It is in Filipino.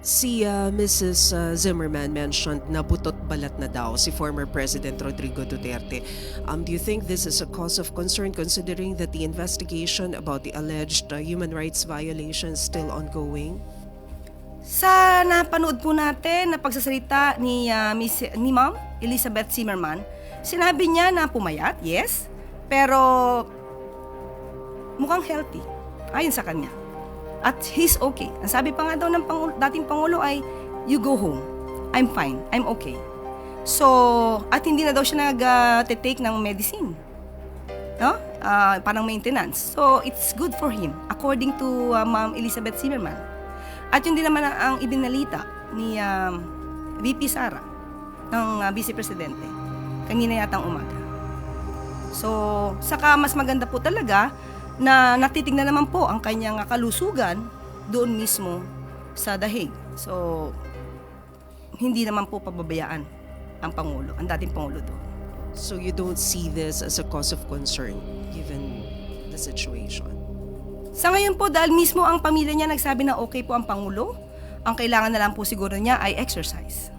Si Mrs. Zimmerman mentioned na butot balat na daw si former President Rodrigo Duterte. Do you think this is a cause of concern considering that the investigation about the alleged human rights violations still ongoing? Sa napanood po natin na pagsasalita ni Ma'am Elizabeth Zimmerman, sinabi niya na pumayat, yes, pero mukhang healthy, ayon sa kanya. At he's okay. Ang sabi pa nga daw ng dating Pangulo ay, you go home. I'm fine. I'm okay. So, at hindi na daw siya nag-take ng medicine. No? Parang maintenance. So, it's good for him, according to Ma'am Elizabeth Zimmerman. At yun din naman ang ibinalita ni VP Sara ng Vice Presidente. Kanina yatang umaga. So, saka mas maganda po talaga na natitignan naman po ang kanyang kalusugan doon mismo sa The Hague. So, hindi naman po pababayaan ang Pangulo, ang dating Pangulo doon. So you don't see this as a cause of concern given the situation? Sa ngayon po, dahil mismo ang pamilya niya nagsabi na okay po ang Pangulo, ang kailangan na lang po siguro niya ay exercise.